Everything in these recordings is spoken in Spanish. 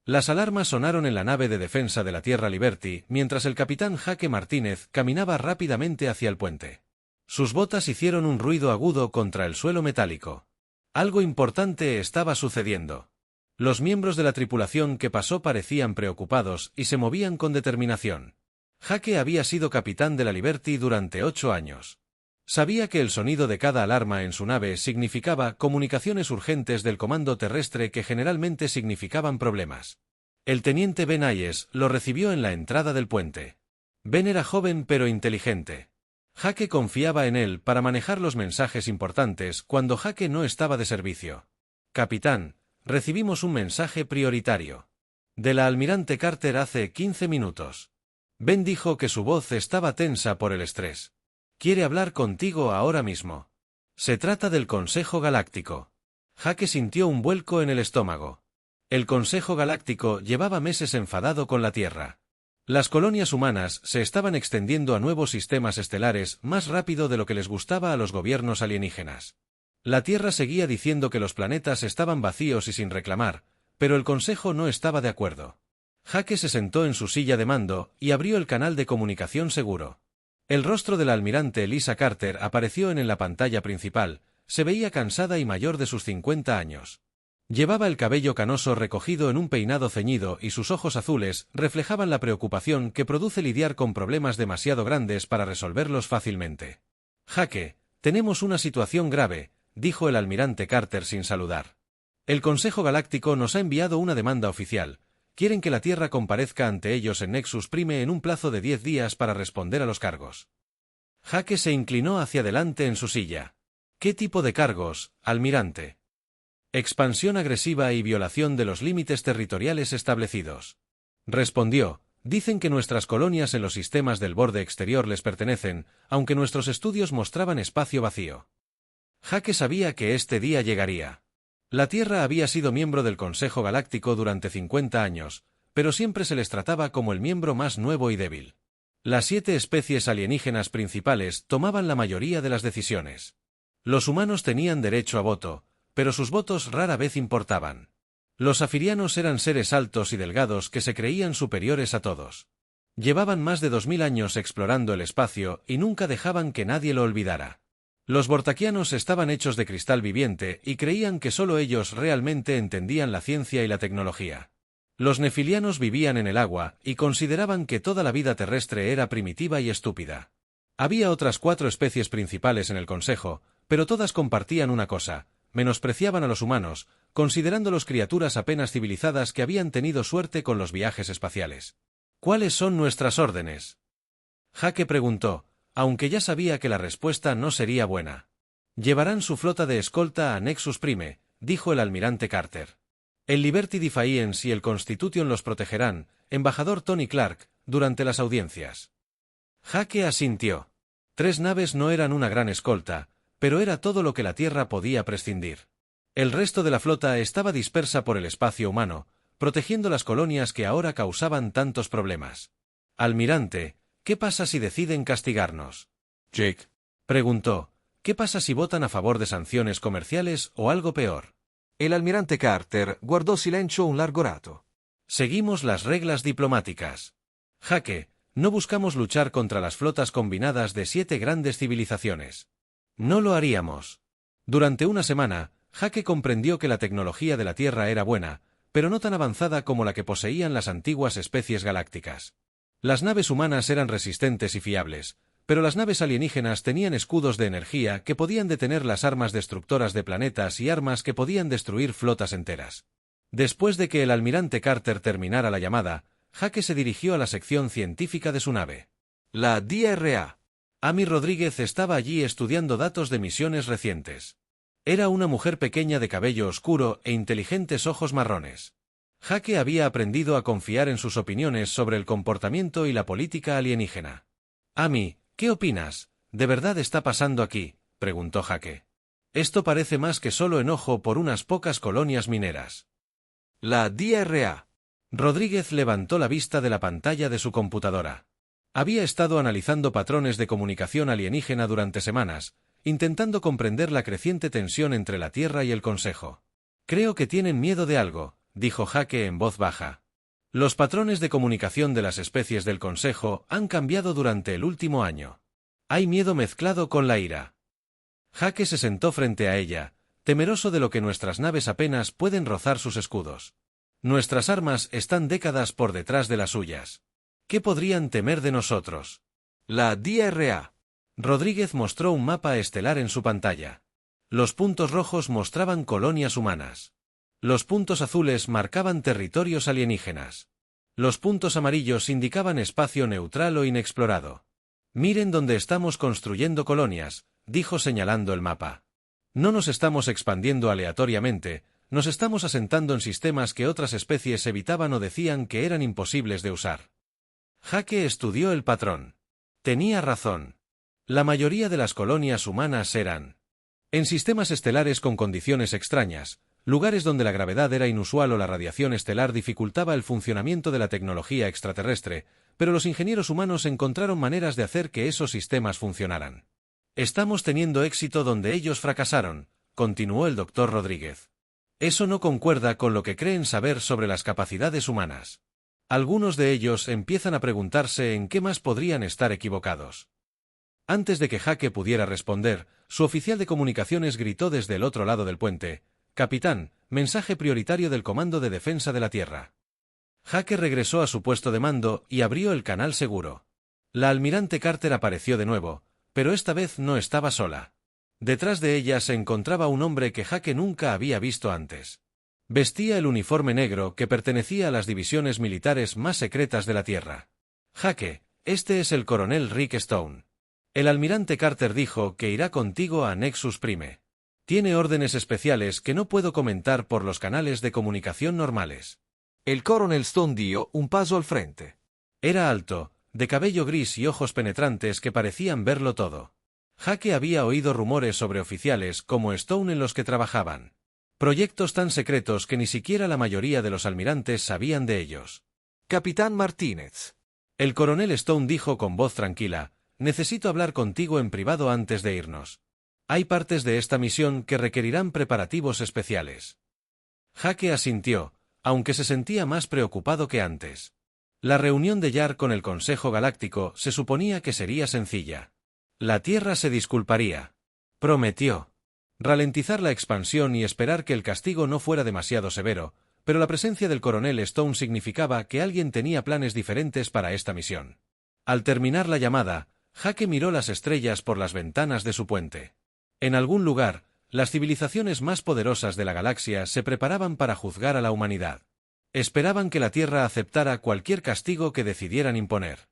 Las alarmas sonaron en la nave de defensa de la Tierra Liberty, mientras el capitán Jake Martínez caminaba rápidamente hacia el puente. Sus botas hicieron un ruido agudo contra el suelo metálico. Algo importante estaba sucediendo. Los miembros de la tripulación que pasó parecían preocupados y se movían con determinación. Jake había sido capitán de la Liberty durante 8 años. Sabía que el sonido de cada alarma en su nave significaba comunicaciones urgentes del comando terrestre que generalmente significaban problemas. El teniente Ben Hayes lo recibió en la entrada del puente. Ben era joven pero inteligente. Jake confiaba en él para manejar los mensajes importantes cuando Jake no estaba de servicio. Capitán, recibimos un mensaje prioritario. De la almirante Carter hace 15 minutos. Ben dijo que su voz estaba tensa por el estrés. Quiere hablar contigo ahora mismo. Se trata del Consejo Galáctico. Jake sintió un vuelco en el estómago. El Consejo Galáctico llevaba meses enfadado con la Tierra. Las colonias humanas se estaban extendiendo a nuevos sistemas estelares más rápido de lo que les gustaba a los gobiernos alienígenas. La Tierra seguía diciendo que los planetas estaban vacíos y sin reclamar, pero el Consejo no estaba de acuerdo. Jake se sentó en su silla de mando y abrió el canal de comunicación seguro. El rostro de la almirante Lisa Carter apareció en la pantalla principal. Se veía cansada y mayor de sus 50 años. Llevaba el cabello canoso recogido en un peinado ceñido y sus ojos azules reflejaban la preocupación que produce lidiar con problemas demasiado grandes para resolverlos fácilmente. Jake, tenemos una situación grave, dijo el almirante Carter sin saludar. El Consejo Galáctico nos ha enviado una demanda oficial. Quieren que la Tierra comparezca ante ellos en Nexus Prime en un plazo de 10 días para responder a los cargos. Jake se inclinó hacia adelante en su silla. ¿Qué tipo de cargos, almirante? Expansión agresiva y violación de los límites territoriales establecidos. Respondió, dicen que nuestras colonias en los sistemas del borde exterior les pertenecen, aunque nuestros estudios mostraban espacio vacío. Jake sabía que este día llegaría. La Tierra había sido miembro del Consejo Galáctico durante 50 años, pero siempre se les trataba como el miembro más nuevo y débil. Las 7 especies alienígenas principales tomaban la mayoría de las decisiones. Los humanos tenían derecho a voto, pero sus votos rara vez importaban. Los afirianos eran seres altos y delgados que se creían superiores a todos. Llevaban más de 2000 años explorando el espacio y nunca dejaban que nadie lo olvidara. Los bortaquianos estaban hechos de cristal viviente y creían que solo ellos realmente entendían la ciencia y la tecnología. Los nefilianos vivían en el agua y consideraban que toda la vida terrestre era primitiva y estúpida. Había otras 4 especies principales en el Consejo, pero todas compartían una cosa: menospreciaban a los humanos, considerándolos criaturas apenas civilizadas que habían tenido suerte con los viajes espaciales. ¿Cuáles son nuestras órdenes?, Jake preguntó, aunque ya sabía que la respuesta no sería buena. Llevarán su flota de escolta a Nexus Prime, dijo el almirante Carter. El Liberty Defiance y el Constitution los protegerán, embajador Tony Clark, durante las audiencias. Jake asintió. 3 naves no eran una gran escolta, pero era todo lo que la Tierra podía prescindir. El resto de la flota estaba dispersa por el espacio humano, protegiendo las colonias que ahora causaban tantos problemas. Almirante, ¿qué pasa si deciden castigarnos? Jake preguntó. ¿Qué pasa si votan a favor de sanciones comerciales o algo peor? El almirante Carter guardó silencio un largo rato. Seguimos las reglas diplomáticas. Jake, no buscamos luchar contra las flotas combinadas de 7 grandes civilizaciones. No lo haríamos. Durante una semana, Jake comprendió que la tecnología de la Tierra era buena, pero no tan avanzada como la que poseían las antiguas especies galácticas. Las naves humanas eran resistentes y fiables, pero las naves alienígenas tenían escudos de energía que podían detener las armas destructoras de planetas y armas que podían destruir flotas enteras. Después de que el almirante Carter terminara la llamada, Jake se dirigió a la sección científica de su nave. La DRA. Amy Rodríguez estaba allí estudiando datos de misiones recientes. Era una mujer pequeña de cabello oscuro e inteligentes ojos marrones. Jake había aprendido a confiar en sus opiniones sobre el comportamiento y la política alienígena. Amy, ¿qué opinas? ¿De verdad está pasando aquí?, preguntó Jake. Esto parece más que solo enojo por unas pocas colonias mineras. La DRA. Rodríguez levantó la vista de la pantalla de su computadora. Había estado analizando patrones de comunicación alienígena durante semanas, intentando comprender la creciente tensión entre la Tierra y el Consejo. Creo que tienen miedo de algo, dijo Jake en voz baja. Los patrones de comunicación de las especies del Consejo han cambiado durante el último año. Hay miedo mezclado con la ira. Jake se sentó frente a ella, temeroso de lo que nuestras naves apenas pueden rozar sus escudos. Nuestras armas están décadas por detrás de las suyas. ¿Qué podrían temer de nosotros? La DRA. Rodríguez mostró un mapa estelar en su pantalla. Los puntos rojos mostraban colonias humanas. Los puntos azules marcaban territorios alienígenas. Los puntos amarillos indicaban espacio neutral o inexplorado. Miren dónde estamos construyendo colonias, dijo señalando el mapa. No nos estamos expandiendo aleatoriamente, nos estamos asentando en sistemas que otras especies evitaban o decían que eran imposibles de usar. Jake estudió el patrón. Tenía razón. La mayoría de las colonias humanas eran en sistemas estelares con condiciones extrañas, lugares donde la gravedad era inusual o la radiación estelar dificultaba el funcionamiento de la tecnología extraterrestre, pero los ingenieros humanos encontraron maneras de hacer que esos sistemas funcionaran. Estamos teniendo éxito donde ellos fracasaron, continuó el Dr. Rodríguez. Eso no concuerda con lo que creen saber sobre las capacidades humanas. Algunos de ellos empiezan a preguntarse en qué más podrían estar equivocados. Antes de que Jake pudiera responder, su oficial de comunicaciones gritó desde el otro lado del puente: «Capitán, mensaje prioritario del Comando de Defensa de la Tierra». Jake regresó a su puesto de mando y abrió el canal seguro. La almirante Carter apareció de nuevo, pero esta vez no estaba sola. Detrás de ella se encontraba un hombre que Jake nunca había visto antes. Vestía el uniforme negro que pertenecía a las divisiones militares más secretas de la Tierra. «Jake, este es el coronel Rick Stone. El almirante Carter dijo que irá contigo a Nexus Prime. Tiene órdenes especiales que no puedo comentar por los canales de comunicación normales». El coronel Stone dio un paso al frente. Era alto, de cabello gris y ojos penetrantes que parecían verlo todo. Jake había oído rumores sobre oficiales como Stone en los que trabajaban. Proyectos tan secretos que ni siquiera la mayoría de los almirantes sabían de ellos. Capitán Martínez. El coronel Stone dijo con voz tranquila: «Necesito hablar contigo en privado antes de irnos. Hay partes de esta misión que requerirán preparativos especiales». Jake asintió, aunque se sentía más preocupado que antes. La reunión de Yar con el Consejo Galáctico se suponía que sería sencilla. La Tierra se disculparía. Prometió ralentizar la expansión y esperar que el castigo no fuera demasiado severo, pero la presencia del coronel Stone significaba que alguien tenía planes diferentes para esta misión. Al terminar la llamada, Jake miró las estrellas por las ventanas de su puente. En algún lugar, las civilizaciones más poderosas de la galaxia se preparaban para juzgar a la humanidad. Esperaban que la Tierra aceptara cualquier castigo que decidieran imponer.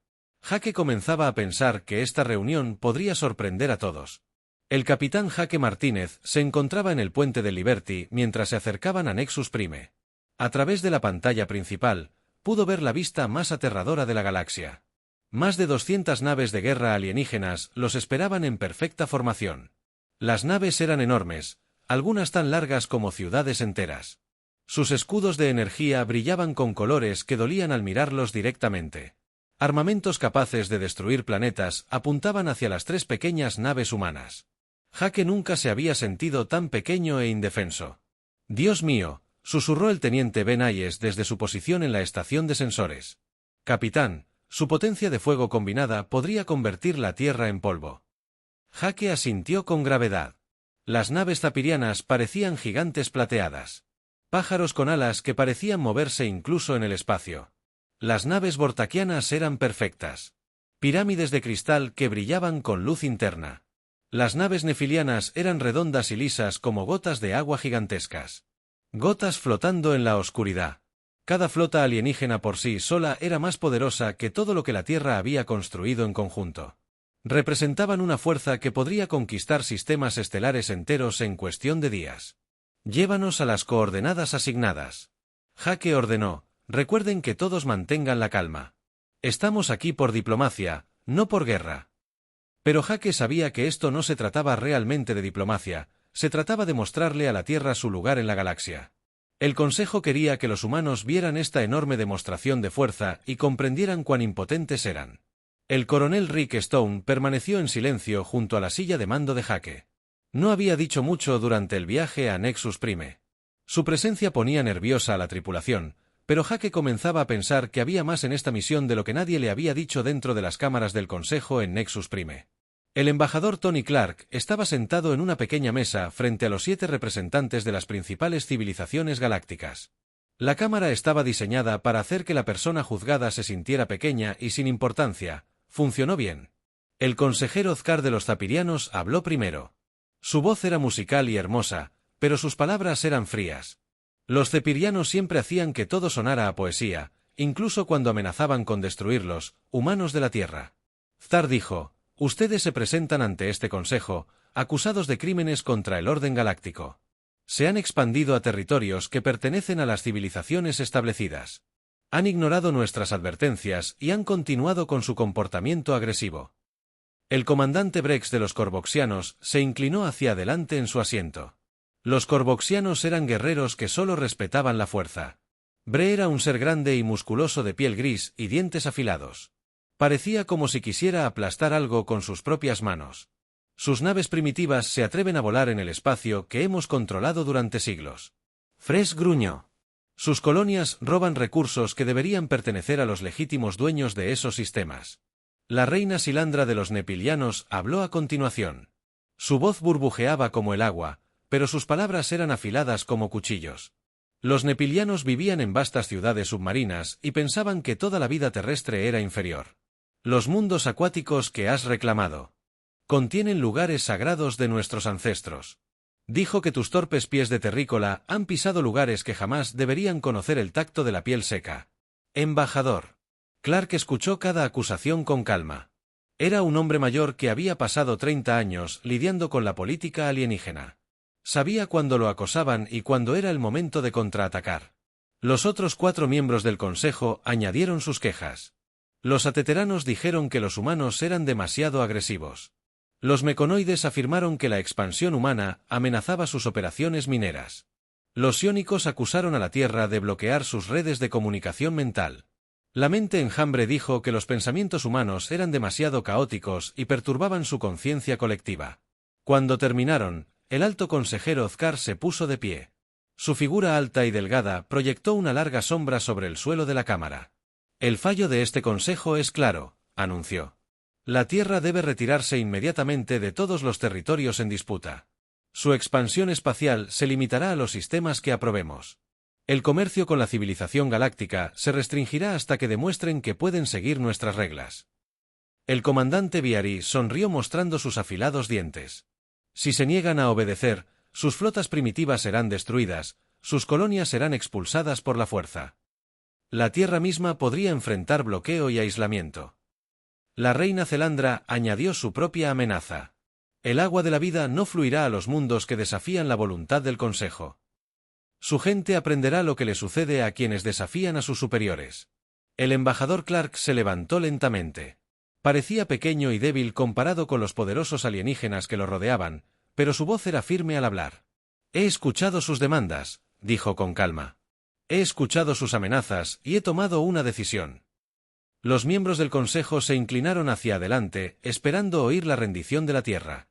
Jake comenzaba a pensar que esta reunión podría sorprender a todos. El capitán Jake Martínez se encontraba en el puente de Liberty mientras se acercaban a Nexus Prime. A través de la pantalla principal, pudo ver la vista más aterradora de la galaxia. Más de 200 naves de guerra alienígenas los esperaban en perfecta formación. Las naves eran enormes, algunas tan largas como ciudades enteras. Sus escudos de energía brillaban con colores que dolían al mirarlos directamente. Armamentos capaces de destruir planetas apuntaban hacia las 3 pequeñas naves humanas. Jake nunca se había sentido tan pequeño e indefenso. «Dios mío», susurró el teniente Ben Ayes desde su posición en la estación de sensores. «Capitán, su potencia de fuego combinada podría convertir la Tierra en polvo». Jake asintió con gravedad. Las naves zapirianas parecían gigantes plateadas. Pájaros con alas que parecían moverse incluso en el espacio. Las naves bortaquianas eran perfectas. Pirámides de cristal que brillaban con luz interna. Las naves nefilianas eran redondas y lisas como gotas de agua gigantescas. Gotas flotando en la oscuridad. Cada flota alienígena por sí sola era más poderosa que todo lo que la Tierra había construido en conjunto. Representaban una fuerza que podría conquistar sistemas estelares enteros en cuestión de días. «Llévanos a las coordenadas asignadas». Jake ordenó: «Recuerden que todos mantengan la calma. Estamos aquí por diplomacia, no por guerra». Pero Jake sabía que esto no se trataba realmente de diplomacia, se trataba de mostrarle a la Tierra su lugar en la galaxia. El Consejo quería que los humanos vieran esta enorme demostración de fuerza y comprendieran cuán impotentes eran. El coronel Rick Stone permaneció en silencio junto a la silla de mando de Jake. No había dicho mucho durante el viaje a Nexus Prime. Su presencia ponía nerviosa a la tripulación, pero Jake comenzaba a pensar que había más en esta misión de lo que nadie le había dicho dentro de las cámaras del Consejo en Nexus Prime. El embajador Tony Clark estaba sentado en una pequeña mesa frente a los 7 representantes de las principales civilizaciones galácticas. La cámara estaba diseñada para hacer que la persona juzgada se sintiera pequeña y sin importancia. Funcionó bien. El consejero Ozcar de los Zapirianos habló primero. Su voz era musical y hermosa, pero sus palabras eran frías. Los cepirianos siempre hacían que todo sonara a poesía, incluso cuando amenazaban con destruirlos, humanos de la Tierra. Ztar dijo: ustedes se presentan ante este consejo, acusados de crímenes contra el orden galáctico. Se han expandido a territorios que pertenecen a las civilizaciones establecidas. Han ignorado nuestras advertencias y han continuado con su comportamiento agresivo. El comandante Brex de los Corvoxianos se inclinó hacia adelante en su asiento. Los Corvoxianos eran guerreros que solo respetaban la fuerza. Bre era un ser grande y musculoso de piel gris y dientes afilados. Parecía como si quisiera aplastar algo con sus propias manos. Sus naves primitivas se atreven a volar en el espacio que hemos controlado durante siglos. Fresh gruñó. Sus colonias roban recursos que deberían pertenecer a los legítimos dueños de esos sistemas. La reina Silandra de los Nepilianos habló a continuación. Su voz burbujeaba como el agua, pero sus palabras eran afiladas como cuchillos. Los nepilianos vivían en vastas ciudades submarinas y pensaban que toda la vida terrestre era inferior. Los mundos acuáticos que has reclamado contienen lugares sagrados de nuestros ancestros. Dijo que tus torpes pies de terrícola han pisado lugares que jamás deberían conocer el tacto de la piel seca. Embajador. Clark escuchó cada acusación con calma. Era un hombre mayor que había pasado 30 años lidiando con la política alienígena. Sabía cuándo lo acosaban y cuándo era el momento de contraatacar. Los otros 4 miembros del consejo añadieron sus quejas. Los ateteranos dijeron que los humanos eran demasiado agresivos. Los meconoides afirmaron que la expansión humana amenazaba sus operaciones mineras. Los psiónicos acusaron a la Tierra de bloquear sus redes de comunicación mental. La mente enjambre dijo que los pensamientos humanos eran demasiado caóticos y perturbaban su conciencia colectiva. Cuando terminaron, el alto consejero Ozcar se puso de pie. Su figura alta y delgada proyectó una larga sombra sobre el suelo de la cámara. El fallo de este consejo es claro, anunció. La Tierra debe retirarse inmediatamente de todos los territorios en disputa. Su expansión espacial se limitará a los sistemas que aprobemos. El comercio con la civilización galáctica se restringirá hasta que demuestren que pueden seguir nuestras reglas. El comandante Viari sonrió mostrando sus afilados dientes. Si se niegan a obedecer, sus flotas primitivas serán destruidas, sus colonias serán expulsadas por la fuerza. La Tierra misma podría enfrentar bloqueo y aislamiento. La reina Celandra añadió su propia amenaza. El agua de la vida no fluirá a los mundos que desafían la voluntad del Consejo. Su gente aprenderá lo que le sucede a quienes desafían a sus superiores. El embajador Clark se levantó lentamente. Parecía pequeño y débil comparado con los poderosos alienígenas que lo rodeaban, pero su voz era firme al hablar. He escuchado sus demandas, dijo con calma. He escuchado sus amenazas y he tomado una decisión. Los miembros del Consejo se inclinaron hacia adelante, esperando oír la rendición de la Tierra.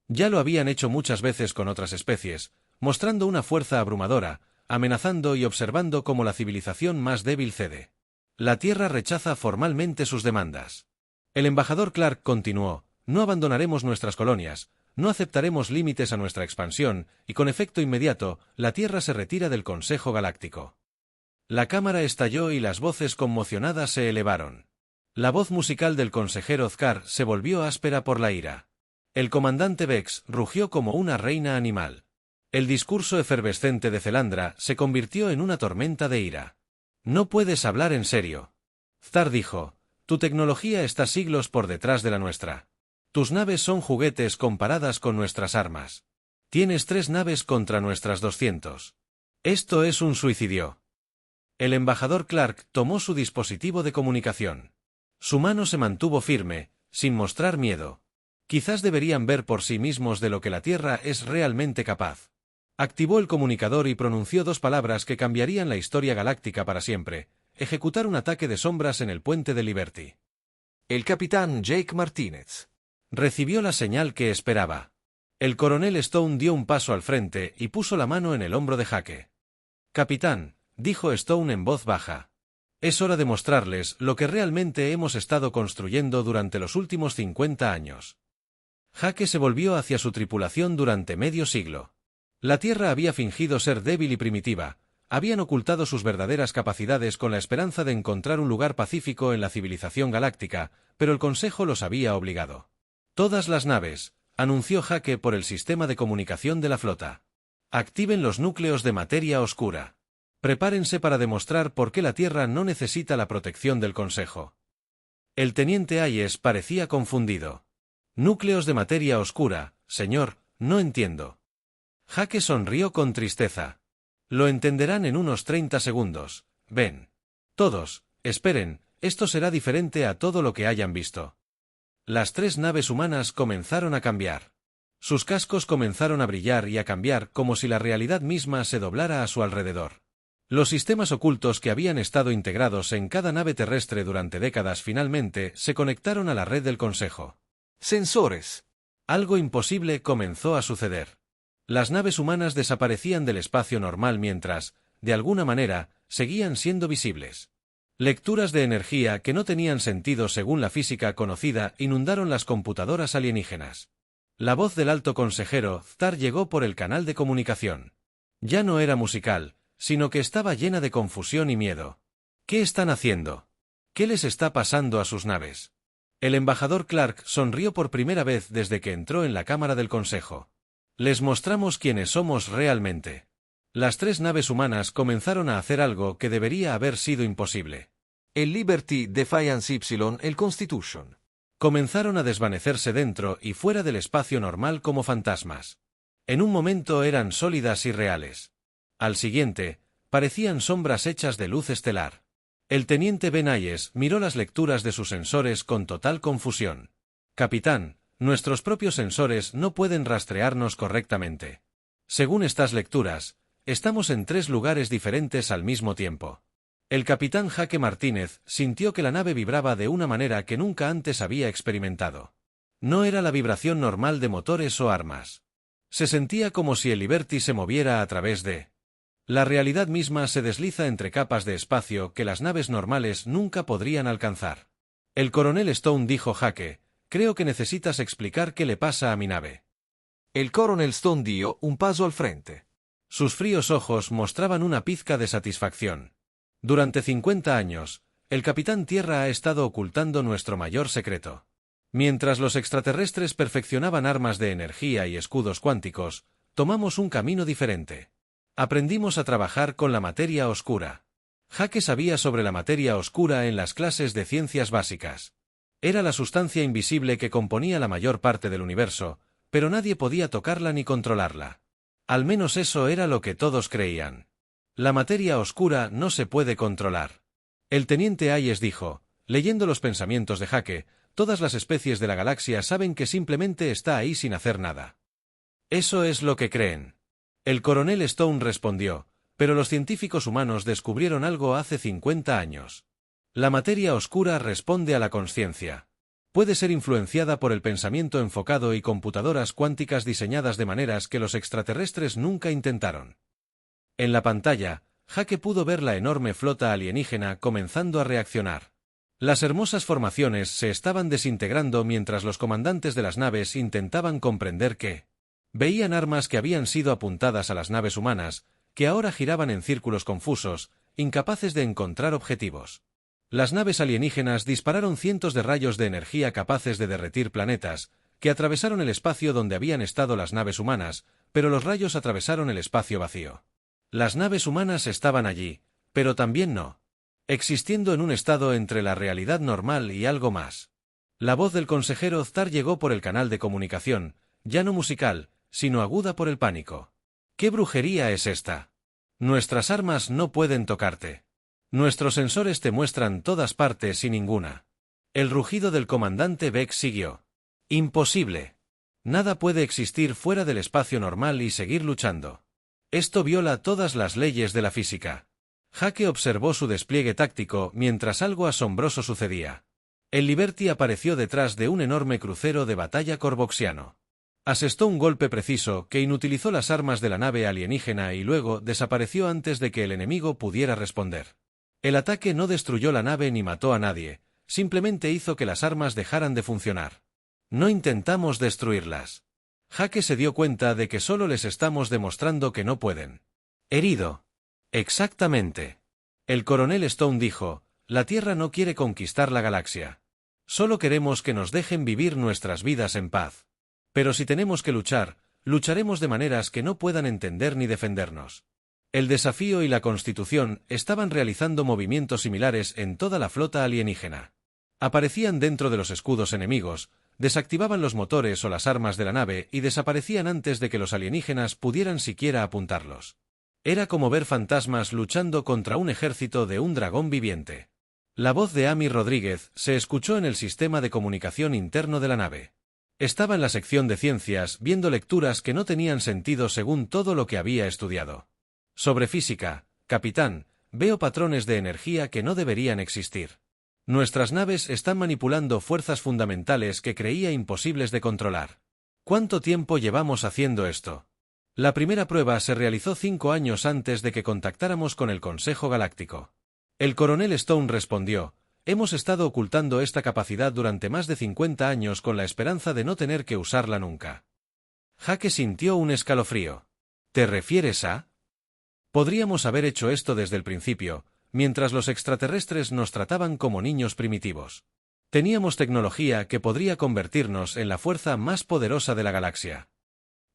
Ya lo habían hecho muchas veces con otras especies, mostrando una fuerza abrumadora, amenazando y observando cómo la civilización más débil cede. La Tierra rechaza formalmente sus demandas. El embajador Clark continuó: no abandonaremos nuestras colonias, no aceptaremos límites a nuestra expansión, y con efecto inmediato, la Tierra se retira del Consejo Galáctico. La cámara estalló y las voces conmocionadas se elevaron. La voz musical del consejero Ozcar se volvió áspera por la ira. El comandante Vex rugió como una reina animal. El discurso efervescente de Celandra se convirtió en una tormenta de ira. No puedes hablar en serio. Ztar dijo: tu tecnología está siglos por detrás de la nuestra. Tus naves son juguetes comparadas con nuestras armas. Tienes 3 naves contra nuestras 200. Esto es un suicidio. El embajador Clark tomó su dispositivo de comunicación. Su mano se mantuvo firme, sin mostrar miedo. Quizás deberían ver por sí mismos de lo que la Tierra es realmente capaz. Activó el comunicador y pronunció 2 palabras que cambiarían la historia galáctica para siempre: ejecutar un ataque de sombras en el puente de Liberty. El capitán Jake Martínez recibió la señal que esperaba. El coronel Stone dio un paso al frente y puso la mano en el hombro de Jake. Capitán, dijo Stone en voz baja. Es hora de mostrarles lo que realmente hemos estado construyendo durante los últimos 50 años. Jake se volvió hacia su tripulación durante medio siglo. La Tierra había fingido ser débil y primitiva, habían ocultado sus verdaderas capacidades con la esperanza de encontrar un lugar pacífico en la civilización galáctica, pero el Consejo los había obligado. Todas las naves, anunció Jake por el sistema de comunicación de la flota. Activen los núcleos de materia oscura. Prepárense para demostrar por qué la Tierra no necesita la protección del Consejo. El teniente Hayes parecía confundido. Núcleos de materia oscura, señor, no entiendo. Jake sonrió con tristeza. Lo entenderán en unos 30 segundos. Ven. Todos, esperen, esto será diferente a todo lo que hayan visto. Las 3 naves humanas comenzaron a cambiar. Sus cascos comenzaron a brillar y a cambiar como si la realidad misma se doblara a su alrededor. Los sistemas ocultos que habían estado integrados en cada nave terrestre durante décadas finalmente se conectaron a la red del Consejo. Sensores. Algo imposible comenzó a suceder. Las naves humanas desaparecían del espacio normal mientras, de alguna manera, seguían siendo visibles. Lecturas de energía que no tenían sentido según la física conocida inundaron las computadoras alienígenas. La voz del alto consejero Thar llegó por el canal de comunicación. Ya no era musical, sino que estaba llena de confusión y miedo. ¿Qué están haciendo? ¿Qué les está pasando a sus naves? El embajador Clark sonrió por primera vez desde que entró en la cámara del Consejo. Les mostramos quiénes somos realmente. Las 3 naves humanas comenzaron a hacer algo que debería haber sido imposible. El Liberty, Defiance Y, el Constitution. Comenzaron a desvanecerse dentro y fuera del espacio normal como fantasmas. En un momento eran sólidas y reales. Al siguiente, parecían sombras hechas de luz estelar. El teniente Ben Hayes miró las lecturas de sus sensores con total confusión. Capitán, nuestros propios sensores no pueden rastrearnos correctamente. Según estas lecturas, estamos en 3 lugares diferentes al mismo tiempo. El capitán Jake Martínez sintió que la nave vibraba de una manera que nunca antes había experimentado. No era la vibración normal de motores o armas. Se sentía como si el Liberty se moviera a través de... La realidad misma se desliza entre capas de espacio que las naves normales nunca podrían alcanzar. El coronel Stone dijo Jake, creo que necesitas explicar qué le pasa a mi nave. El coronel Stone dio un paso al frente. Sus fríos ojos mostraban una pizca de satisfacción. Durante 50 años, el Capitán Tierra ha estado ocultando nuestro mayor secreto. Mientras los extraterrestres perfeccionaban armas de energía y escudos cuánticos, tomamos un camino diferente. Aprendimos a trabajar con la materia oscura. Jake sabía sobre la materia oscura en las clases de ciencias básicas. Era la sustancia invisible que componía la mayor parte del universo, pero nadie podía tocarla ni controlarla. Al menos eso era lo que todos creían. La materia oscura no se puede controlar. El teniente Hayes dijo, leyendo los pensamientos de Jake, todas las especies de la galaxia saben que simplemente está ahí sin hacer nada. Eso es lo que creen. El coronel Stone respondió, pero los científicos humanos descubrieron algo hace 50 años. La materia oscura responde a la consciencia. Puede ser influenciada por el pensamiento enfocado y computadoras cuánticas diseñadas de maneras que los extraterrestres nunca intentaron. En la pantalla, Jake pudo ver la enorme flota alienígena comenzando a reaccionar. Las hermosas formaciones se estaban desintegrando mientras los comandantes de las naves intentaban comprender qué. Veían armas que habían sido apuntadas a las naves humanas, que ahora giraban en círculos confusos, incapaces de encontrar objetivos. Las naves alienígenas dispararon cientos de rayos de energía capaces de derretir planetas, que atravesaron el espacio donde habían estado las naves humanas, pero los rayos atravesaron el espacio vacío. Las naves humanas estaban allí, pero también no. Existiendo en un estado entre la realidad normal y algo más. La voz del consejero Thar llegó por el canal de comunicación, ya no musical, sino aguda por el pánico. ¿Qué brujería es esta? Nuestras armas no pueden tocarte. Nuestros sensores te muestran todas partes y ninguna. El rugido del comandante Beck siguió. Imposible. Nada puede existir fuera del espacio normal y seguir luchando. Esto viola todas las leyes de la física. Jake observó su despliegue táctico mientras algo asombroso sucedía. El Liberty apareció detrás de un enorme crucero de batalla corvoxiano. Asestó un golpe preciso que inutilizó las armas de la nave alienígena y luego desapareció antes de que el enemigo pudiera responder. El ataque no destruyó la nave ni mató a nadie, simplemente hizo que las armas dejaran de funcionar. No intentamos destruirlas. Jake se dio cuenta de que solo les estamos demostrando que no pueden. Herido. Exactamente. El coronel Stone dijo, la Tierra no quiere conquistar la galaxia. Solo queremos que nos dejen vivir nuestras vidas en paz. Pero si tenemos que luchar, lucharemos de maneras que no puedan entender ni defendernos. El desafío y la Constitución estaban realizando movimientos similares en toda la flota alienígena. Aparecían dentro de los escudos enemigos, desactivaban los motores o las armas de la nave y desaparecían antes de que los alienígenas pudieran siquiera apuntarlos. Era como ver fantasmas luchando contra un ejército de un dragón viviente. La voz de Amy Rodríguez se escuchó en el sistema de comunicación interno de la nave. Estaba en la sección de ciencias viendo lecturas que no tenían sentido según todo lo que había estudiado. Sobre física, capitán, veo patrones de energía que no deberían existir. Nuestras naves están manipulando fuerzas fundamentales que creía imposibles de controlar. ¿Cuánto tiempo llevamos haciendo esto? La primera prueba se realizó 5 años antes de que contactáramos con el Consejo Galáctico. El coronel Stone respondió, hemos estado ocultando esta capacidad durante más de 50 años con la esperanza de no tener que usarla nunca. Jake sintió un escalofrío. ¿Te refieres a? Podríamos haber hecho esto desde el principio, mientras los extraterrestres nos trataban como niños primitivos. Teníamos tecnología que podría convertirnos en la fuerza más poderosa de la galaxia.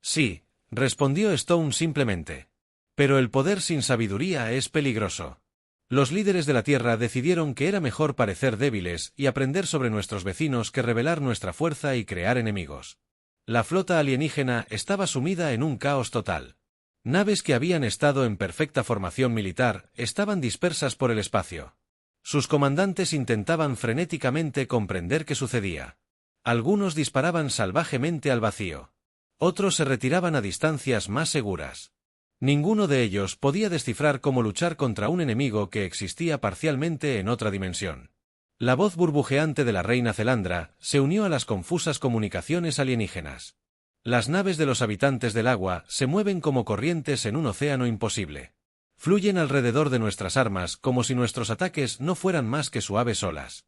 Sí, respondió Stone simplemente. Pero el poder sin sabiduría es peligroso. Los líderes de la Tierra decidieron que era mejor parecer débiles y aprender sobre nuestros vecinos que revelar nuestra fuerza y crear enemigos. La flota alienígena estaba sumida en un caos total. Naves que habían estado en perfecta formación militar estaban dispersas por el espacio. Sus comandantes intentaban frenéticamente comprender qué sucedía. Algunos disparaban salvajemente al vacío. Otros se retiraban a distancias más seguras. Ninguno de ellos podía descifrar cómo luchar contra un enemigo que existía parcialmente en otra dimensión. La voz burbujeante de la reina Zelandra se unió a las confusas comunicaciones alienígenas. Las naves de los habitantes del agua se mueven como corrientes en un océano imposible. Fluyen alrededor de nuestras armas como si nuestros ataques no fueran más que suaves olas.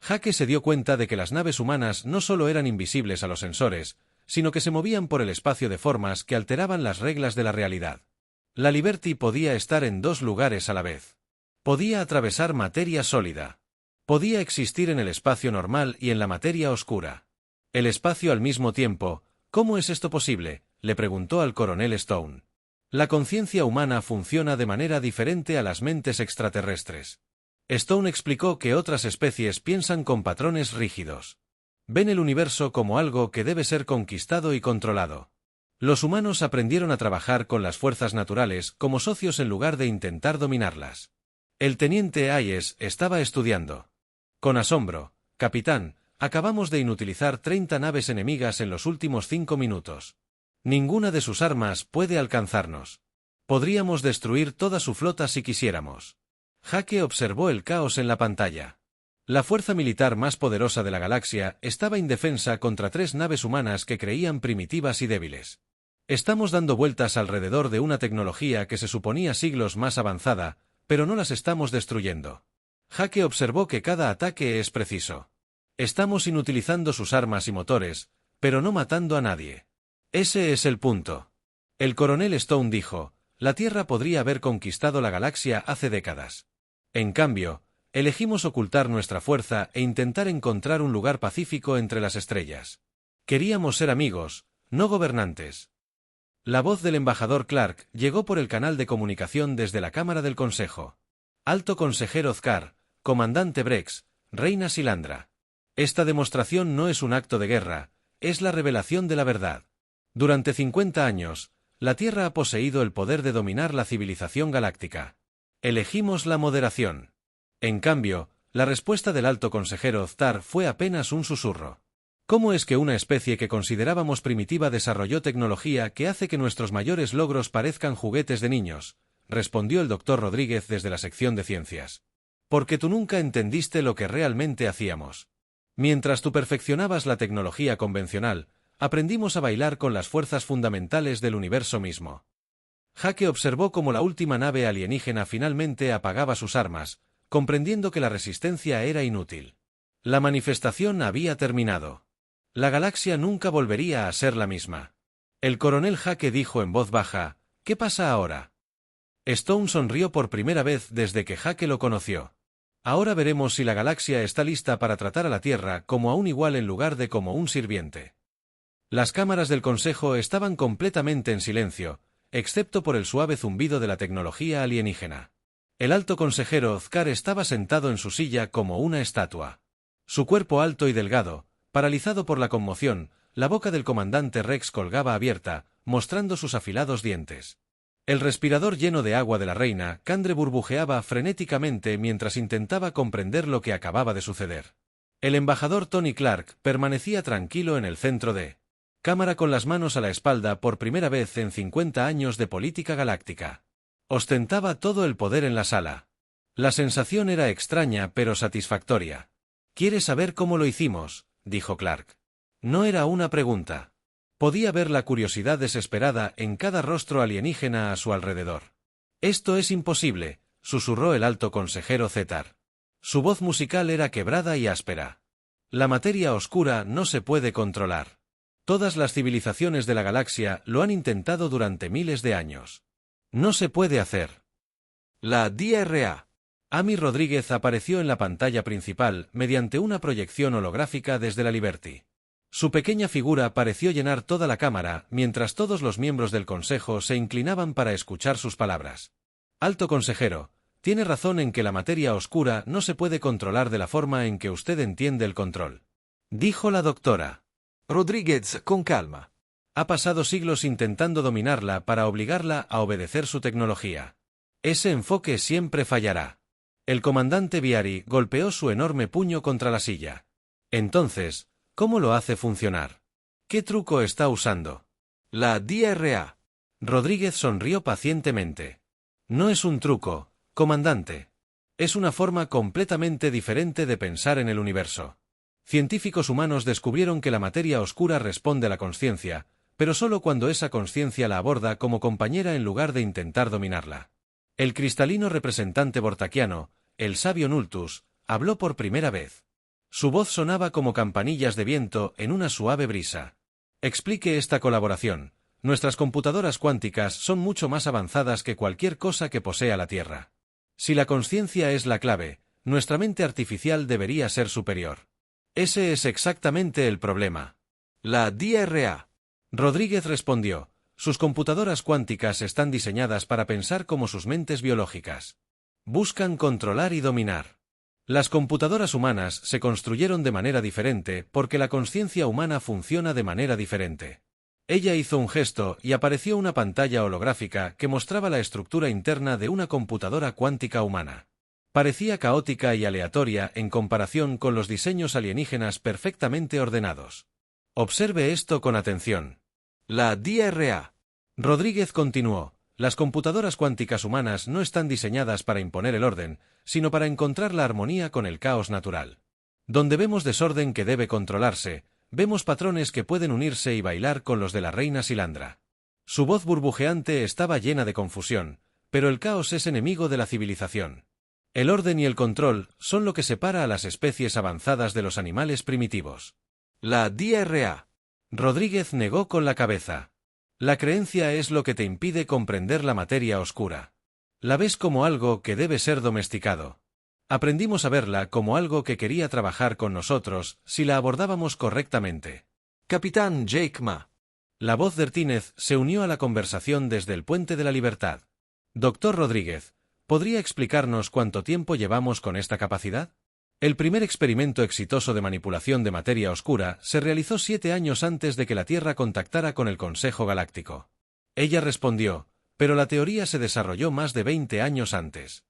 Jake se dio cuenta de que las naves humanas no solo eran invisibles a los sensores, sino que se movían por el espacio de formas que alteraban las reglas de la realidad. La Liberty podía estar en 2 lugares a la vez. Podía atravesar materia sólida. Podía existir en el espacio normal y en la materia oscura. El espacio al mismo tiempo. ¿Cómo es esto posible?, le preguntó al coronel Stone. La conciencia humana funciona de manera diferente a las mentes extraterrestres. Stone explicó que otras especies piensan con patrones rígidos. Ven el universo como algo que debe ser conquistado y controlado. Los humanos aprendieron a trabajar con las fuerzas naturales como socios en lugar de intentar dominarlas. El teniente Hayes estaba estudiando. Con asombro, capitán, acabamos de inutilizar 30 naves enemigas en los últimos 5 minutos. Ninguna de sus armas puede alcanzarnos. Podríamos destruir toda su flota si quisiéramos. Jake observó el caos en la pantalla. La fuerza militar más poderosa de la galaxia estaba indefensa contra 3 naves humanas que creían primitivas y débiles. Estamos dando vueltas alrededor de una tecnología que se suponía siglos más avanzada, pero no las estamos destruyendo. Jake observó que cada ataque es preciso. Estamos inutilizando sus armas y motores, pero no matando a nadie. Ese es el punto. El coronel Stone dijo, la Tierra podría haber conquistado la galaxia hace décadas. En cambio, elegimos ocultar nuestra fuerza e intentar encontrar un lugar pacífico entre las estrellas. Queríamos ser amigos, no gobernantes. La voz del embajador Clark llegó por el canal de comunicación desde la Cámara del Consejo. Alto consejero Zkar, comandante Brex, reina Silandra. Esta demostración no es un acto de guerra, es la revelación de la verdad. Durante 50 años, la Tierra ha poseído el poder de dominar la civilización galáctica. Elegimos la moderación. En cambio, la respuesta del alto consejero Zkar fue apenas un susurro. ¿Cómo es que una especie que considerábamos primitiva desarrolló tecnología que hace que nuestros mayores logros parezcan juguetes de niños?, respondió el doctor Rodríguez desde la sección de ciencias. Porque tú nunca entendiste lo que realmente hacíamos. Mientras tú perfeccionabas la tecnología convencional, aprendimos a bailar con las fuerzas fundamentales del universo mismo. Jake observó cómo la última nave alienígena finalmente apagaba sus armas, comprendiendo que la resistencia era inútil. La manifestación había terminado. La galaxia nunca volvería a ser la misma. El coronel Jake dijo en voz baja, ¿qué pasa ahora? Stone sonrió por primera vez desde que Jake lo conoció. Ahora veremos si la galaxia está lista para tratar a la Tierra como a un igual en lugar de como un sirviente. Las cámaras del Consejo estaban completamente en silencio, excepto por el suave zumbido de la tecnología alienígena. El alto consejero Ozcar estaba sentado en su silla como una estatua. Su cuerpo alto y delgado, paralizado por la conmoción, la boca del comandante Rex colgaba abierta, mostrando sus afilados dientes. El respirador lleno de agua de la reina, Kandre burbujeaba frenéticamente mientras intentaba comprender lo que acababa de suceder. El embajador Tony Clark permanecía tranquilo en el centro de cámara con las manos a la espalda por primera vez en 50 años de política galáctica. Ostentaba todo el poder en la sala. La sensación era extraña pero satisfactoria. ¿Quieres saber cómo lo hicimos?, dijo Clark. No era una pregunta. Podía ver la curiosidad desesperada en cada rostro alienígena a su alrededor. Esto es imposible, susurró el alto consejero Zetar. Su voz musical era quebrada y áspera. La materia oscura no se puede controlar. Todas las civilizaciones de la galaxia lo han intentado durante miles de años. No se puede hacer. La DRA. Amy Rodríguez apareció en la pantalla principal mediante una proyección holográfica desde la Liberty. Su pequeña figura pareció llenar toda la cámara, mientras todos los miembros del Consejo se inclinaban para escuchar sus palabras. Alto consejero, tiene razón en que la materia oscura no se puede controlar de la forma en que usted entiende el control, dijo la doctora. Rodríguez, con calma. Ha pasado siglos intentando dominarla para obligarla a obedecer su tecnología. Ese enfoque siempre fallará. El comandante Viari golpeó su enorme puño contra la silla. Entonces, ¿cómo lo hace funcionar? ¿Qué truco está usando? La DRA. Rodríguez sonrió pacientemente. No es un truco, comandante. Es una forma completamente diferente de pensar en el universo. Científicos humanos descubrieron que la materia oscura responde a la consciencia, pero solo cuando esa consciencia la aborda como compañera en lugar de intentar dominarla. El cristalino representante bortaquiano, el sabio Nultus, habló por primera vez. Su voz sonaba como campanillas de viento en una suave brisa. Explique esta colaboración. Nuestras computadoras cuánticas son mucho más avanzadas que cualquier cosa que posea la Tierra. Si la consciencia es la clave, nuestra mente artificial debería ser superior. Ese es exactamente el problema. La DRA. Rodríguez respondió, sus computadoras cuánticas están diseñadas para pensar como sus mentes biológicas. Buscan controlar y dominar. Las computadoras humanas se construyeron de manera diferente porque la conciencia humana funciona de manera diferente. Ella hizo un gesto y apareció una pantalla holográfica que mostraba la estructura interna de una computadora cuántica humana. Parecía caótica y aleatoria en comparación con los diseños alienígenas perfectamente ordenados. Observe esto con atención. La DRA. Rodríguez continuó, las computadoras cuánticas humanas no están diseñadas para imponer el orden, sino para encontrar la armonía con el caos natural. Donde vemos desorden que debe controlarse, vemos patrones que pueden unirse y bailar con los de la reina Silandra. Su voz burbujeante estaba llena de confusión, pero el caos es enemigo de la civilización. El orden y el control son lo que separa a las especies avanzadas de los animales primitivos. La DRA. Rodríguez negó con la cabeza. La creencia es lo que te impide comprender la materia oscura. La ves como algo que debe ser domesticado. Aprendimos a verla como algo que quería trabajar con nosotros si la abordábamos correctamente. Capitán Jake Ma. La voz de Ertínez se unió a la conversación desde el Puente de la Libertad. Doctor Rodríguez, ¿podría explicarnos cuánto tiempo llevamos con esta capacidad? El primer experimento exitoso de manipulación de materia oscura se realizó 7 años antes de que la Tierra contactara con el Consejo Galáctico. Ella respondió, pero la teoría se desarrolló más de 20 años antes.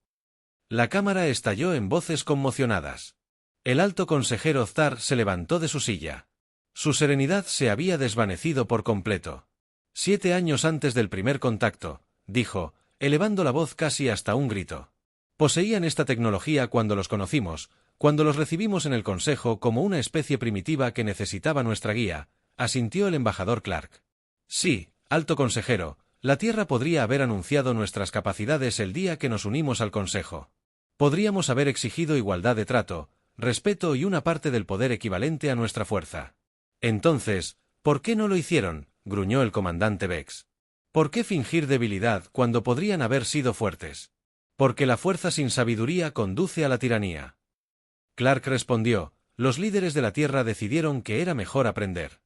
La cámara estalló en voces conmocionadas. El alto consejero Oztar se levantó de su silla. Su serenidad se había desvanecido por completo. 7 años antes del primer contacto, dijo, elevando la voz casi hasta un grito. Poseían esta tecnología cuando los conocimos, cuando los recibimos en el Consejo como una especie primitiva que necesitaba nuestra guía, asintió el embajador Clark. Sí, alto consejero, la Tierra podría haber anunciado nuestras capacidades el día que nos unimos al Consejo. Podríamos haber exigido igualdad de trato, respeto y una parte del poder equivalente a nuestra fuerza. Entonces, ¿por qué no lo hicieron?, gruñó el comandante Vex. ¿Por qué fingir debilidad cuando podrían haber sido fuertes? Porque la fuerza sin sabiduría conduce a la tiranía. Clark respondió, los líderes de la Tierra decidieron que era mejor aprender.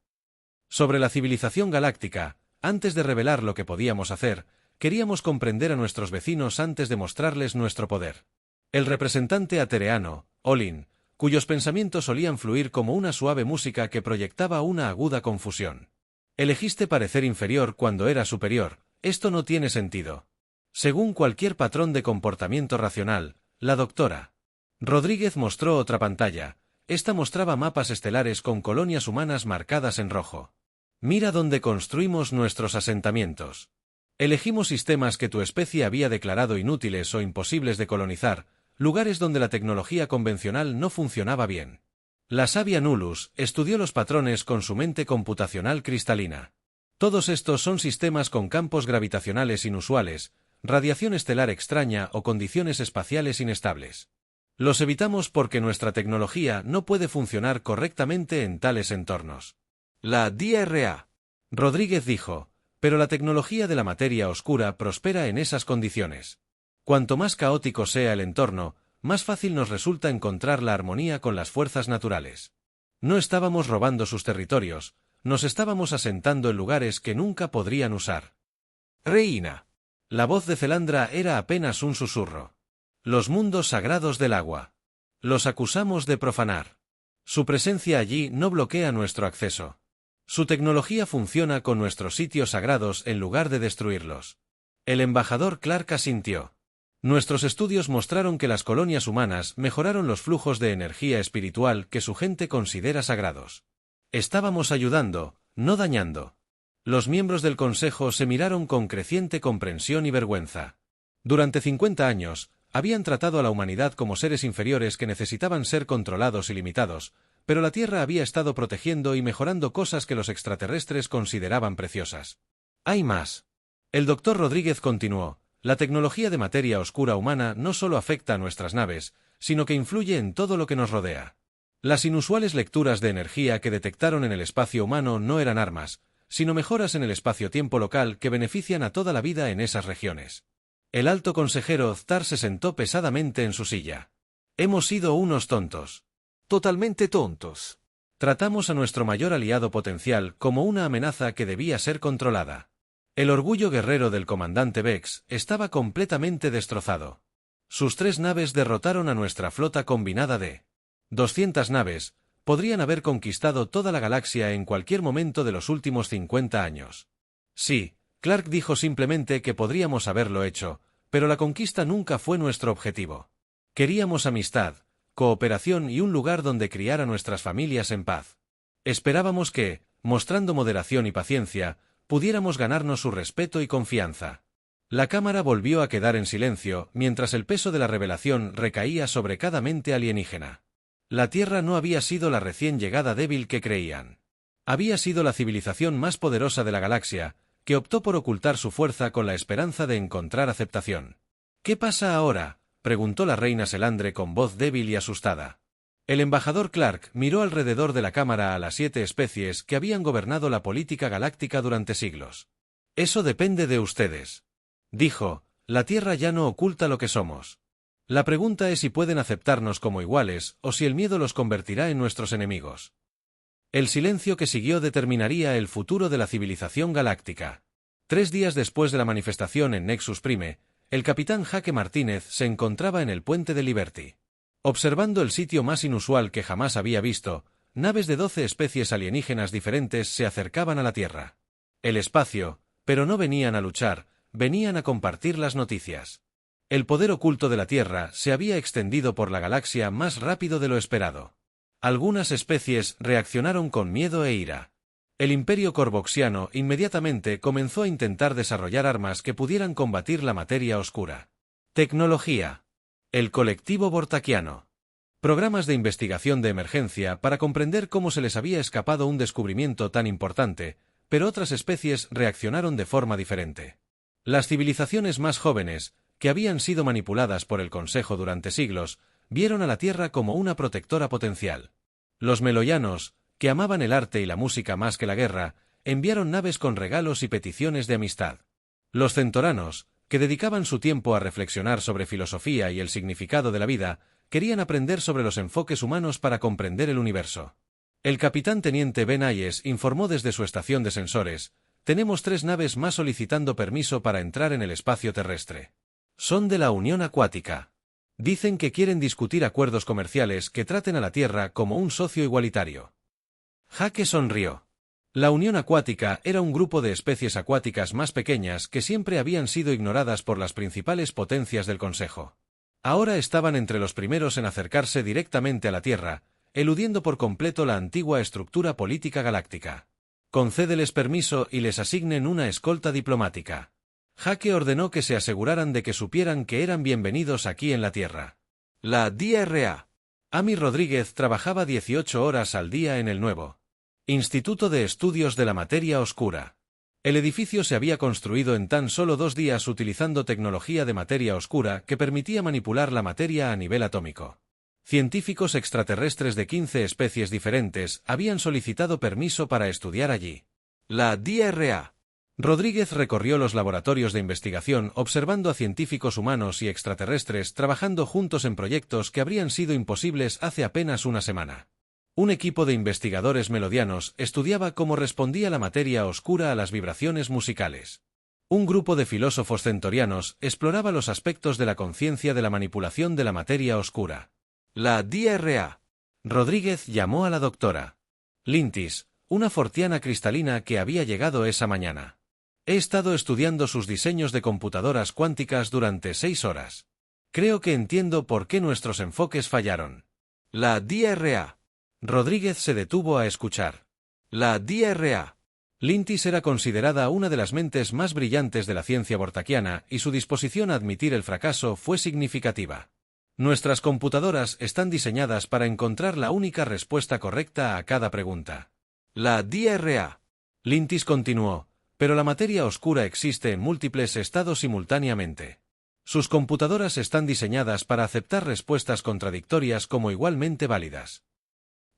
Sobre la civilización galáctica, antes de revelar lo que podíamos hacer, queríamos comprender a nuestros vecinos antes de mostrarles nuestro poder. El representante atereano, Olin, cuyos pensamientos solían fluir como una suave música que proyectaba una aguda confusión. Elegiste parecer inferior cuando era superior, esto no tiene sentido. Según cualquier patrón de comportamiento racional, la doctora Rodríguez mostró otra pantalla. Esta mostraba mapas estelares con colonias humanas marcadas en rojo. Mira dónde construimos nuestros asentamientos. Elegimos sistemas que tu especie había declarado inútiles o imposibles de colonizar, lugares donde la tecnología convencional no funcionaba bien. La sabia Nulus estudió los patrones con su mente computacional cristalina. Todos estos son sistemas con campos gravitacionales inusuales, radiación estelar extraña o condiciones espaciales inestables. Los evitamos porque nuestra tecnología no puede funcionar correctamente en tales entornos. La DRA. Rodríguez dijo, pero la tecnología de la materia oscura prospera en esas condiciones. Cuanto más caótico sea el entorno, más fácil nos resulta encontrar la armonía con las fuerzas naturales. No estábamos robando sus territorios, nos estábamos asentando en lugares que nunca podrían usar. Reina. La voz de Celandra era apenas un susurro. Los mundos sagrados del agua. Los acusamos de profanar. Su presencia allí no bloquea nuestro acceso. Su tecnología funciona con nuestros sitios sagrados en lugar de destruirlos. El embajador Clark asintió. Nuestros estudios mostraron que las colonias humanas mejoraron los flujos de energía espiritual que su gente considera sagrados. Estábamos ayudando, no dañando. Los miembros del Consejo se miraron con creciente comprensión y vergüenza. Durante 50 años, habían tratado a la humanidad como seres inferiores que necesitaban ser controlados y limitados, pero la Tierra había estado protegiendo y mejorando cosas que los extraterrestres consideraban preciosas. Hay más. El doctor Rodríguez continuó. La tecnología de materia oscura humana no solo afecta a nuestras naves, sino que influye en todo lo que nos rodea. Las inusuales lecturas de energía que detectaron en el espacio humano no eran armas, sino mejoras en el espacio-tiempo local que benefician a toda la vida en esas regiones. El alto consejero Ztar se sentó pesadamente en su silla. Hemos sido unos tontos. Totalmente tontos. Tratamos a nuestro mayor aliado potencial como una amenaza que debía ser controlada. El orgullo guerrero del comandante Vex estaba completamente destrozado. Sus 3 naves derrotaron a nuestra flota combinada de 200 naves, podrían haber conquistado toda la galaxia en cualquier momento de los últimos 50 años. Sí, Clark dijo simplemente que podríamos haberlo hecho, pero la conquista nunca fue nuestro objetivo. Queríamos amistad, cooperación y un lugar donde criar a nuestras familias en paz. Esperábamos que, mostrando moderación y paciencia, pudiéramos ganarnos su respeto y confianza. La cámara volvió a quedar en silencio, mientras el peso de la revelación recaía sobre cada mente alienígena. La Tierra no había sido la recién llegada débil que creían. Había sido la civilización más poderosa de la galaxia, que optó por ocultar su fuerza con la esperanza de encontrar aceptación. ¿Qué pasa ahora?, preguntó la reina Selandre con voz débil y asustada. El embajador Clark miró alrededor de la cámara a las 7 especies que habían gobernado la política galáctica durante siglos. Eso depende de ustedes. Dijo, la Tierra ya no oculta lo que somos. La pregunta es si pueden aceptarnos como iguales o si el miedo los convertirá en nuestros enemigos. El silencio que siguió determinaría el futuro de la civilización galáctica. 3 días después de la manifestación en Nexus Prime, el capitán Jaque Martínez se encontraba en el puente de Liberty. Observando el sitio más inusual que jamás había visto, naves de 12 especies alienígenas diferentes se acercaban a la Tierra. El espacio, pero no venían a luchar, venían a compartir las noticias. El poder oculto de la Tierra se había extendido por la galaxia más rápido de lo esperado. Algunas especies reaccionaron con miedo e ira. El Imperio Corvoxiano inmediatamente comenzó a intentar desarrollar armas que pudieran combatir la materia oscura. Tecnología. El colectivo Bortaquiano. Programas de investigación de emergencia para comprender cómo se les había escapado un descubrimiento tan importante, pero otras especies reaccionaron de forma diferente. Las civilizaciones más jóvenes, que habían sido manipuladas por el Consejo durante siglos, vieron a la Tierra como una protectora potencial. Los meloyanos, que amaban el arte y la música más que la guerra, enviaron naves con regalos y peticiones de amistad. Los centoranos, que dedicaban su tiempo a reflexionar sobre filosofía y el significado de la vida, querían aprender sobre los enfoques humanos para comprender el universo. El capitán teniente Ben Ayes informó desde su estación de sensores: tenemos 3 naves más solicitando permiso para entrar en el espacio terrestre. Son de la Unión Acuática. Dicen que quieren discutir acuerdos comerciales que traten a la Tierra como un socio igualitario. Jake sonrió. La Unión Acuática era un grupo de especies acuáticas más pequeñas que siempre habían sido ignoradas por las principales potencias del Consejo. Ahora estaban entre los primeros en acercarse directamente a la Tierra, eludiendo por completo la antigua estructura política galáctica. Concédeles permiso y les asignen una escolta diplomática. Jake ordenó que se aseguraran de que supieran que eran bienvenidos aquí en la Tierra. La DRA. Amy Rodríguez trabajaba 18 horas al día en el nuevo Instituto de Estudios de la Materia Oscura. El edificio se había construido en tan solo 2 días utilizando tecnología de materia oscura que permitía manipular la materia a nivel atómico. Científicos extraterrestres de 15 especies diferentes habían solicitado permiso para estudiar allí. La DRA. Rodríguez recorrió los laboratorios de investigación observando a científicos humanos y extraterrestres trabajando juntos en proyectos que habrían sido imposibles hace apenas una semana. Un equipo de investigadores melodianos estudiaba cómo respondía la materia oscura a las vibraciones musicales. Un grupo de filósofos centorianos exploraba los aspectos de la conciencia de la manipulación de la materia oscura. La DRA. Rodríguez llamó a la doctora Lintis, una fortiana cristalina que había llegado esa mañana. He estado estudiando sus diseños de computadoras cuánticas durante 6 horas. Creo que entiendo por qué nuestros enfoques fallaron. La DRA. Rodríguez se detuvo a escuchar. La DRA. Lintis era considerada una de las mentes más brillantes de la ciencia bortaquiana y su disposición a admitir el fracaso fue significativa. Nuestras computadoras están diseñadas para encontrar la única respuesta correcta a cada pregunta. La DRA. Lintis continuó, pero la materia oscura existe en múltiples estados simultáneamente. Sus computadoras están diseñadas para aceptar respuestas contradictorias como igualmente válidas.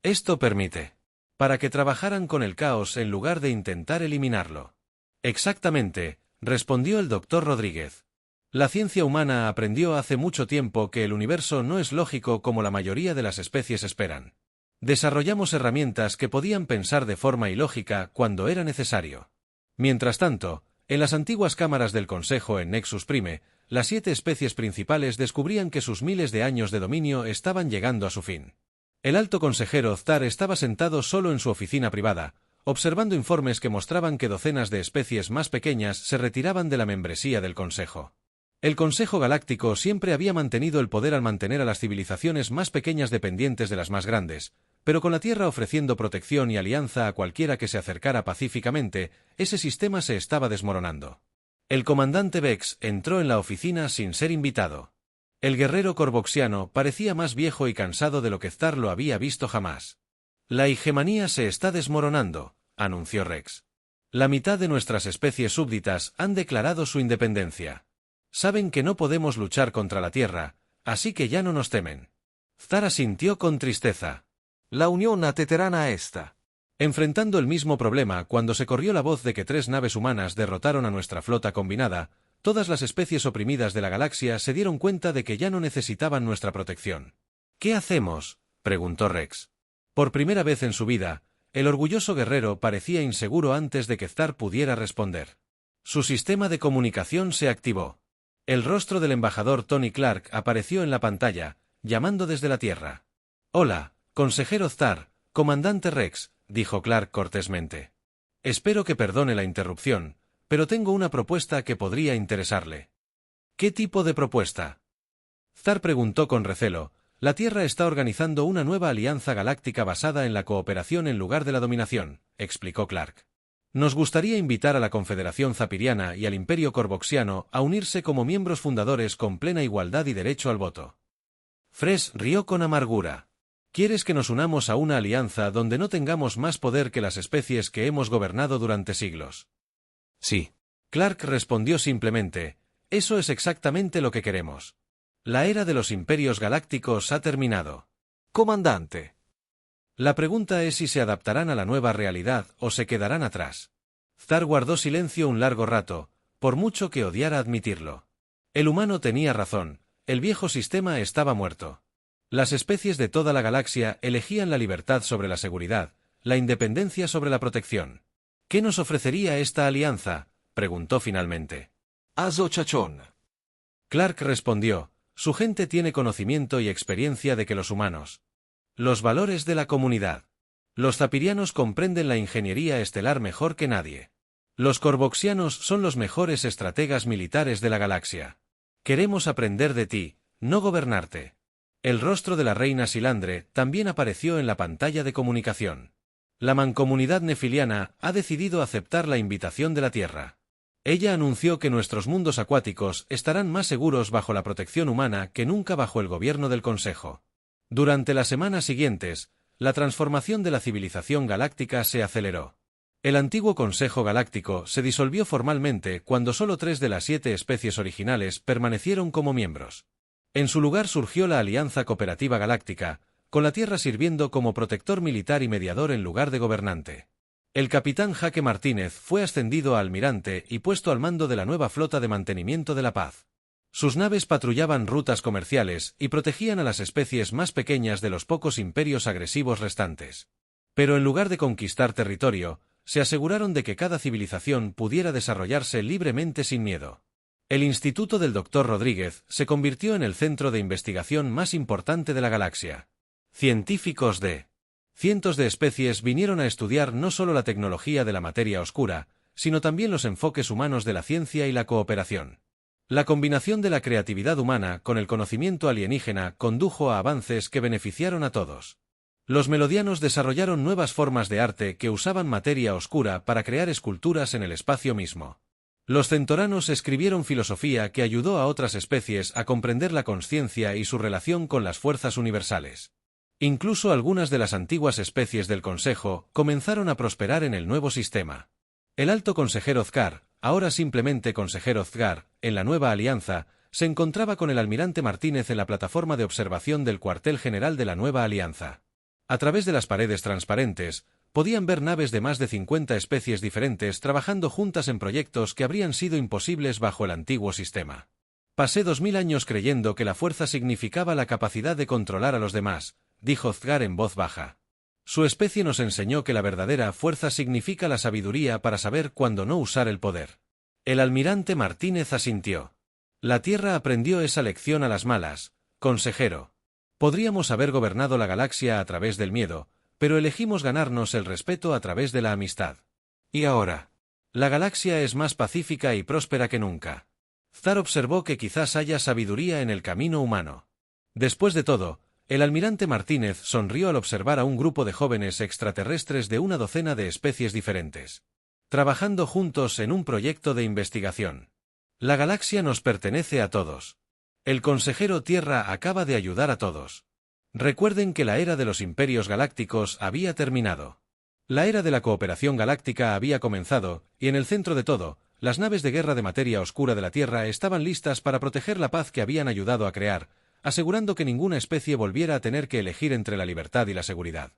Esto permite para que trabajaran con el caos en lugar de intentar eliminarlo. Exactamente, respondió el doctor Rodríguez. La ciencia humana aprendió hace mucho tiempo que el universo no es lógico como la mayoría de las especies esperan. Desarrollamos herramientas que podían pensar de forma ilógica cuando era necesario. Mientras tanto, en las antiguas cámaras del Consejo en Nexus Prime, las 7 especies principales descubrían que sus miles de años de dominio estaban llegando a su fin. El alto consejero Ztar estaba sentado solo en su oficina privada, observando informes que mostraban que docenas de especies más pequeñas se retiraban de la membresía del Consejo. El Consejo Galáctico siempre había mantenido el poder al mantener a las civilizaciones más pequeñas dependientes de las más grandes, pero con la Tierra ofreciendo protección y alianza a cualquiera que se acercara pacíficamente, ese sistema se estaba desmoronando. El comandante Vex entró en la oficina sin ser invitado. El guerrero corvoxiano parecía más viejo y cansado de lo que Ztar lo había visto jamás. La hegemonía se está desmoronando, anunció Rex. La mitad de nuestras especies súbditas han declarado su independencia. Saben que no podemos luchar contra la Tierra, así que ya no nos temen. Ztar asintió con tristeza. La Unión Ateterana está enfrentando el mismo problema cuando se corrió la voz de que 3 naves humanas derrotaron a nuestra flota combinada. Todas las especies oprimidas de la galaxia se dieron cuenta de que ya no necesitaban nuestra protección. ¿Qué hacemos?, preguntó Rex. Por primera vez en su vida, el orgulloso guerrero parecía inseguro antes de que Ztar pudiera responder. Su sistema de comunicación se activó. El rostro del embajador Tony Clark apareció en la pantalla, llamando desde la Tierra. «Hola, consejero Ztar, comandante Rex», dijo Clark cortésmente. «Espero que perdone la interrupción, pero tengo una propuesta que podría interesarle». «¿Qué tipo de propuesta?», Ztar preguntó con recelo. «La Tierra está organizando una nueva alianza galáctica basada en la cooperación en lugar de la dominación», explicó Clark. «Nos gustaría invitar a la Confederación Zapiriana y al Imperio Corvoxiano a unirse como miembros fundadores con plena igualdad y derecho al voto». Fresh rió con amargura. ¿Quieres que nos unamos a una alianza donde no tengamos más poder que las especies que hemos gobernado durante siglos? Sí. Clark respondió simplemente, eso es exactamente lo que queremos. La era de los imperios galácticos ha terminado. Comandante. La pregunta es si se adaptarán a la nueva realidad o se quedarán atrás. Thar guardó silencio un largo rato, por mucho que odiara admitirlo. El humano tenía razón, el viejo sistema estaba muerto. Las especies de toda la galaxia elegían la libertad sobre la seguridad, la independencia sobre la protección. ¿Qué nos ofrecería esta alianza?, preguntó finalmente. Azo Chachón. Clark respondió, su gente tiene conocimiento y experiencia de que los humanos. Los valores de la comunidad. Los zapirianos comprenden la ingeniería estelar mejor que nadie. Los corvoxianos son los mejores estrategas militares de la galaxia. Queremos aprender de ti, no gobernarte. El rostro de la reina Silandre también apareció en la pantalla de comunicación. La mancomunidad nefiliana ha decidido aceptar la invitación de la Tierra. Ella anunció que nuestros mundos acuáticos estarán más seguros bajo la protección humana que nunca bajo el gobierno del Consejo. Durante las semanas siguientes, la transformación de la civilización galáctica se aceleró. El antiguo Consejo Galáctico se disolvió formalmente cuando solo 3 de las 7 especies originales permanecieron como miembros. En su lugar surgió la Alianza Cooperativa Galáctica, con la Tierra sirviendo como protector militar y mediador en lugar de gobernante. El capitán Jaque Martínez fue ascendido a almirante y puesto al mando de la nueva flota de mantenimiento de la paz. Sus naves patrullaban rutas comerciales y protegían a las especies más pequeñas de los pocos imperios agresivos restantes. Pero en lugar de conquistar territorio, se aseguraron de que cada civilización pudiera desarrollarse libremente sin miedo. El Instituto del Dr. Rodríguez se convirtió en el centro de investigación más importante de la galaxia. Científicos de cientos de especies vinieron a estudiar no solo la tecnología de la materia oscura, sino también los enfoques humanos de la ciencia y la cooperación. La combinación de la creatividad humana con el conocimiento alienígena condujo a avances que beneficiaron a todos. Los melodianos desarrollaron nuevas formas de arte que usaban materia oscura para crear esculturas en el espacio mismo. Los centoranos escribieron filosofía que ayudó a otras especies a comprender la consciencia y su relación con las fuerzas universales. Incluso algunas de las antiguas especies del Consejo comenzaron a prosperar en el nuevo sistema. El alto consejero Zkar, ahora simplemente consejero Zkar, en la nueva alianza, se encontraba con el almirante Martínez en la plataforma de observación del cuartel general de la nueva alianza. A través de las paredes transparentes, podían ver naves de más de 50 especies diferentes trabajando juntas en proyectos que habrían sido imposibles bajo el antiguo sistema. Pasé 2000 años creyendo que la fuerza significaba la capacidad de controlar a los demás, dijo Zkar en voz baja. Su especie nos enseñó que la verdadera fuerza significa la sabiduría para saber cuándo no usar el poder. El almirante Martínez asintió. La Tierra aprendió esa lección a las malas, consejero. Podríamos haber gobernado la galaxia a través del miedo, pero elegimos ganarnos el respeto a través de la amistad. Y ahora, la galaxia es más pacífica y próspera que nunca. Zar observó que quizás haya sabiduría en el camino humano. Después de todo, el almirante Martínez sonrió al observar a un grupo de jóvenes extraterrestres de una docena de especies diferentes, trabajando juntos en un proyecto de investigación. La galaxia nos pertenece a todos. El consejero Tierra acaba de ayudar a todos. Recuerden que la era de los imperios galácticos había terminado. La era de la cooperación galáctica había comenzado, y en el centro de todo, las naves de guerra de materia oscura de la Tierra estaban listas para proteger la paz que habían ayudado a crear, asegurando que ninguna especie volviera a tener que elegir entre la libertad y la seguridad.